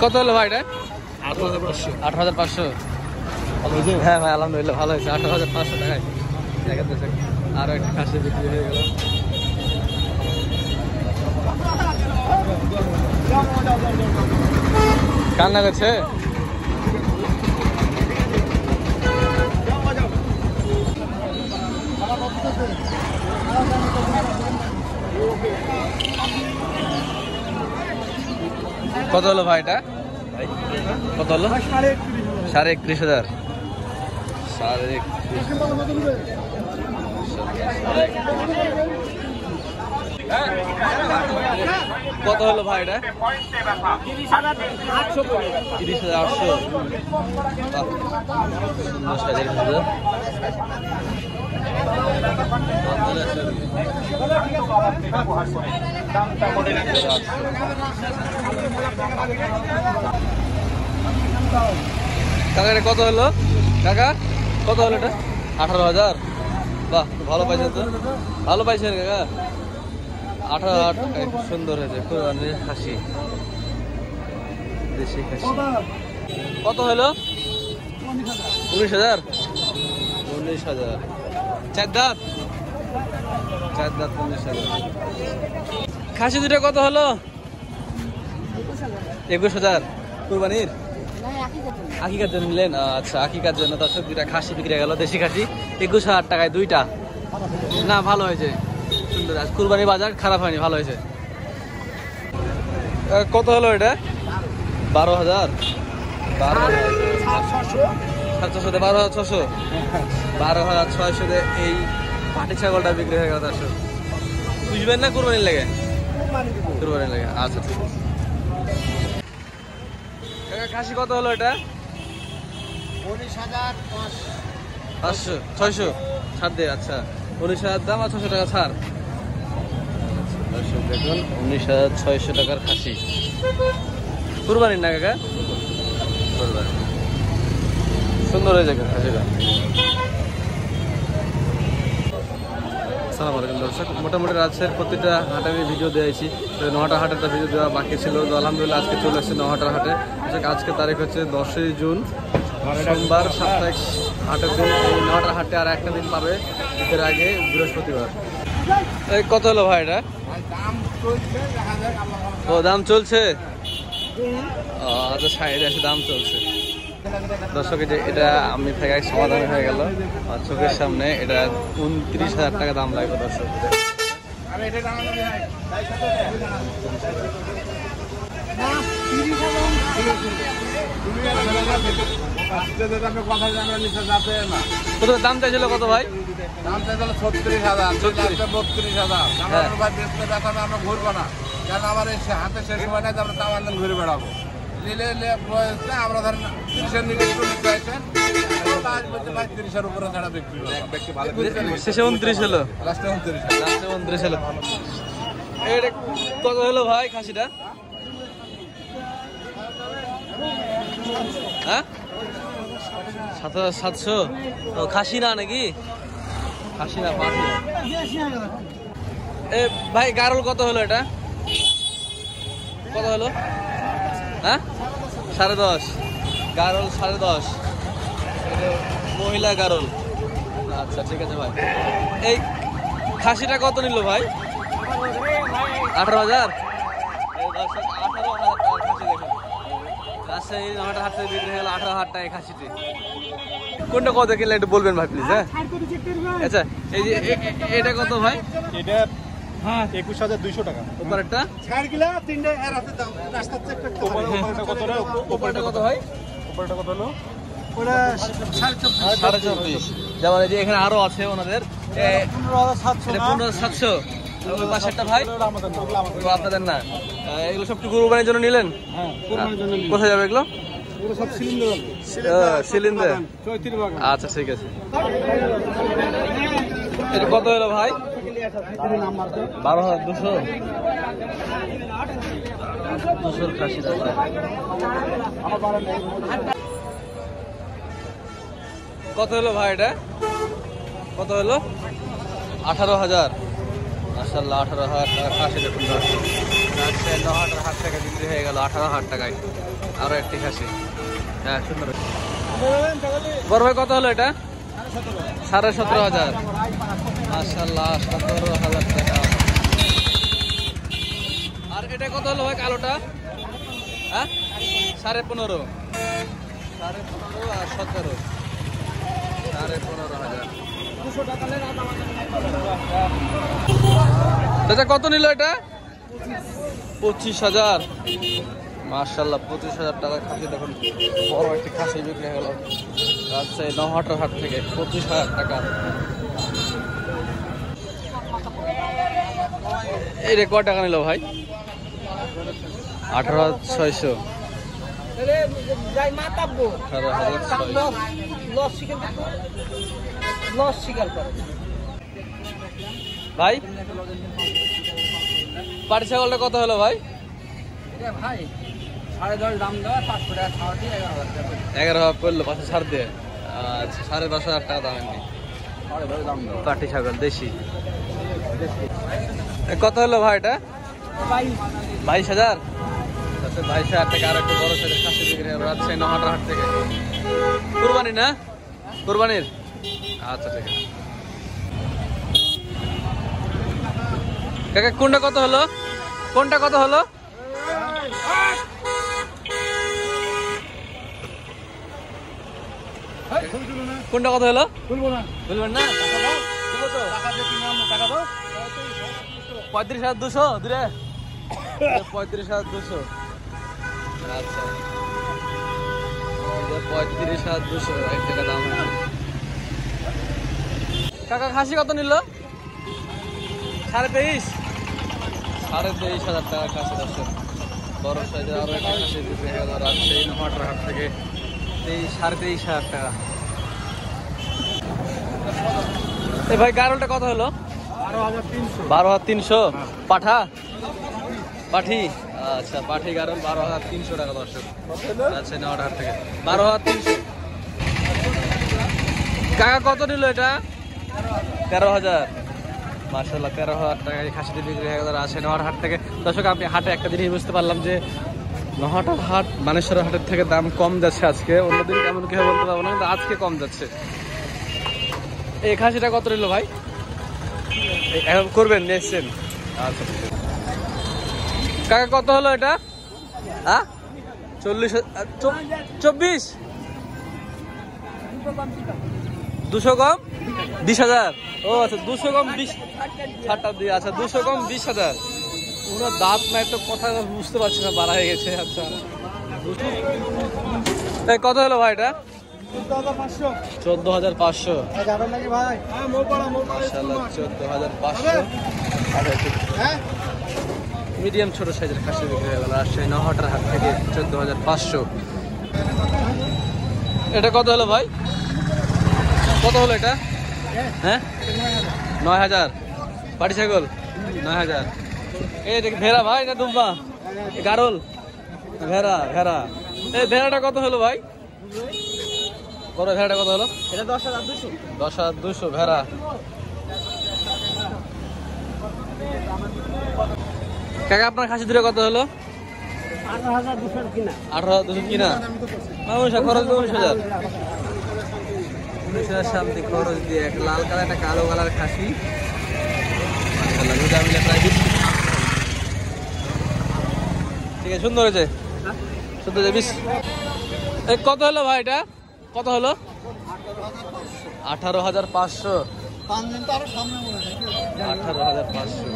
কত হলো ভাই এটা? 18,500। হ্যাঁ ভাই আলহামদুলিল্লাহ ভালো হয়েছে। 18,500 টাকায় দেখাতেছে। আরো একটা খাসি বিক্রি হয়ে গেল। কান্না করছে। কত হলো ভাই এটা? কত হলো? 31,500। 31,500। কত হলো ভাই এটা? 30,800। কাকা কত হলো? কাকা কত হলো এটা? 18,000। বাহ ভালো পাইছেন তো, ভালো পাইছেন কাকা। 18,000 টাকায় সুন্দর হয়েছে কোরবানির খাসি, দেশি খাসি। কত হলো? 19,000। 19,000। চার দাঁত 19,000। খাসি দুটো কত হলো? 21,000 কোরবানির। আকিকার জন্য নিলেন? আচ্ছা আকিকার জন্য দর্শক দুইটা খাসি বিক্রি গেল, দেশি খাসি 21,000 টাকায় দুইটা। না ভালো হয়েছে, সুন্দর। আজ কুরবানি বাজার খারাপ হয়নি, ভালো হয়েছে। কত হলো এটা? 12,000। 12,600। 12,600 এই পাটি ছাগলটা বিক্রি হয়ে গেল দর্শক। বুঝবেন না কুরবানির লেগে? কুরবানির লেগে। আচ্ছা খাসি কত হলো এটা? 19,500। 600 ছাড় দে। আচ্ছা 19,000 দাম আর 600 টাকা ছাড়। দেখুন 19,600 টাকার খাসি। কুরবানির না কাকা? কুরবানি। সুন্দর হয়ে যাবে খাসিটা। আসসালামু আলাইকুম দর্শক, মোটামুটি রাজশাহীর প্রতিটা হাটে আমি ভিডিও দিয়েছি। নহাটা হাটেরটা ভিডিও দেওয়া বাকি ছিল, তো আলহামদুলিল্লাহ আজকে চলে আসছে নহাটার হাটে। আজকে তারিখ হচ্ছে 10ই জুন, সোমবার, সাপ্তাহিক হাটের দিন। এই নহাটার হাটে আর একটা দিন পাবে ঈদের আগে, বৃহস্পতিবার। এই কত হলো ভাই এটা? ও দাম চলছে। আচ্ছা সাইডে আছে দাম চলছে। দর্শক এটা আমি থেকে সমাধান হয়ে গেল চোখের সামনে। এটা 29,000 টাকা দাম লাগবে দর্শক। দাম চাইছিল কত ভাই? দাম চাইছিল 36,000, 32,000। আমরা ঘুরবো না, কারণ আমার এই হাতে শেষ সময় নাই, আমরা তামান্দান ঘুরে বেড়াবো। নিলে আমরা ধরেন 30-এর নিচে একটু নিতে আসেন, 30-এর উপরে ছাড়া বিক্রি। শেষে 29 হলো, লাস্টে 29 হলো। এটা কত হলো ভাই খাসিটা? হ্যাঁ 7,700। ও খাসি না নাকি? খাসি না, পাঠি। এ ভাই গারল কত হলো এটা? কত হলো? হ্যাঁ 10.5। গারল 10.5, মহিলা গারল। আচ্ছা ঠিক আছে ভাই। এই খাসিটা কত নিল ভাই? 18,000। 18,000 টাকার খাসি দেখুন। রাজশাহী নহাটার হাট থেকে বিক্রি হয়ে গেল 18,000 টাকায় খাসিটি। কোনটা কত কিনলে একটু বলবেন ভাই প্লিজ। হ্যাঁ আচ্ছা এই যে এটা কত ভাই? এটা 21,200 টাকা। উপরেরটা উপরেরটা কত ভাই? উপরেরটা কত হলো? 24.5। যেমন এই যে এখানে আরো আছে ওনাদের 15,700। ওই পাশেরটা ভাই আপনাদের না? এগুলো সব কুরবানির জন্য নিলেন? কোথায় যাবে এগুলো? সিলিন্ডার। আচ্ছা ঠিক আছে। এটা কত হলো ভাই? 12,200। 200 খাসি। কত হলো ভাই এটা? কত হলো? 18,000। মাশাআল্লাহ 18,000 টাকা খাসি দেখুন। রাজশাহী নহাটার হাট টাকা বিক্রি হয়ে গেল, 18,000 টাকায় আরো একটি খাসি। হ্যাঁ সুন্দর। বড় ভাই কত হলো এটা? 17,500। মাশাআল্লাহ 17,000 টাকা। আর এটা কত হলো ভাই কালোটা? হ্যাঁ 15,500। 15,500 আর 17, 15,500। চাচা কত নিল এটা? 25,000। মাশাআল্লাহ 25,000 টাকা খাসি। দেখুন বড় একটি খাসি বিক্রি হয়ে গেল রাজশাহী নহাটার হাট থেকে, 25,000 টাকা। এই রে কয় টাকা নিল ভাই? 18,600। 18,600 ভাই। পাটি ছাগলটা কত হলো ভাই? ভাই 10.5 দাম দেওয়া, 500 টাকা খাওয়া দিয়ে 11,000 টাকা। 11,000 পড়লো, 500 ছাড় দিয়ে। আচ্ছা 10,500 টাকা দাম এমনি। দাম দেওয়া পাটি ছাগল দেশি। কত হলো ভাই এটা? 22,000। 22,000 টাকা। আর একটু বড় সাইজের খাসি বিক্রি হলো রাজশাহী নহাটার হাট থেকে। কুরবানি না? কুরবানির? আচ্ছা ঠিক আছে। কাকা কোনটা কত হলো? কোনটা কত হলো? কোনটা কত হলো? বলবেন না? 35,200 দূরে। 35,200। আচ্ছা 35,200 এক টাকা দাম। কাকা খাসি কত নিল? 23,500। 23,000 টাকা খাসি। দর্শক বড় সাইজের আরো একটা খাসি বিক্রি হয়ে গেল রাজশাহী নহাটার হাট থেকে 23,500 টাকা। এই ভাই গারলটা কত হলো? 12,300। পাঠা পাঠি? আচ্ছা পাঠি গারল 12,300 টাকা। দর্শক আচ্ছা নহাটার হাট থেকে 12,300। কাকা কত নিল এটা? 13,000। মাশাআল্লাহ 13,000 টাকায় খাসিটি বিক্রি হয়ে গেল রাজশাহী নহাটার হাট থেকে। দর্শক আমি হাটে একটা জিনিস বুঝতে পারলাম যে নহাটার হাট মানেশ্বর হাটের থেকে দাম কম যাচ্ছে আজকে। অন্যদিন কেমন কি হবে বলতে পারবো না, কিন্তু আজকে কম যাচ্ছে। এই খাসিটা কত নিল ভাই? এখন করবেন নেক্সট। আচ্ছা কাকা কত হলো এটা? হ্যাঁ 24। 200 কম 20,000। ও আচ্ছা 200 কম 20 ছাড়টা দিয়ে। আচ্ছা 200 কম 20,000। পুরো দাঁত নাই তো, কথা বুঝতে পারছি না, বাড়া হয়ে গেছে। আচ্ছা এই কত হলো ভাই এটা? 14,500। মাশাআল্লাহ 14,500। মিডিয়াম ছোট সাইজের খাসি বিক্রি হয়ে গেল রাজশাহী নহাটার হাট থেকে 14,500। এটা কত হলো ভাই? কত হলো এটা? হ্যাঁ 9,000। পাটি ছাগল 9,000। এই দেখ ভেড়া ভাই না দুম্বা? গারল ভেড়া। ভেড়া এই ভেড়াটা কত হলো ভাই? বড় ভেড়াটা কত হলো? এটা 10,200। 10,200 ভেড়া। কাকা আপনার খাসি দূরে কত হলো? 18,200 কিনা। 18,200 কিনা। মানুষ খরচ 19,000। 19,000 সামনে খরচ দিয়ে এক লাল কালার একটা কালো কালার খাসি। মাশাআল্লাহ দুটা মিলে প্রায় 20। ঠিক আছে সুন্দর হয়েছে। সুন্দর হয়েছে 20। এই কত হলো ভাই এটা? কত হলো? 18,500। 18,500।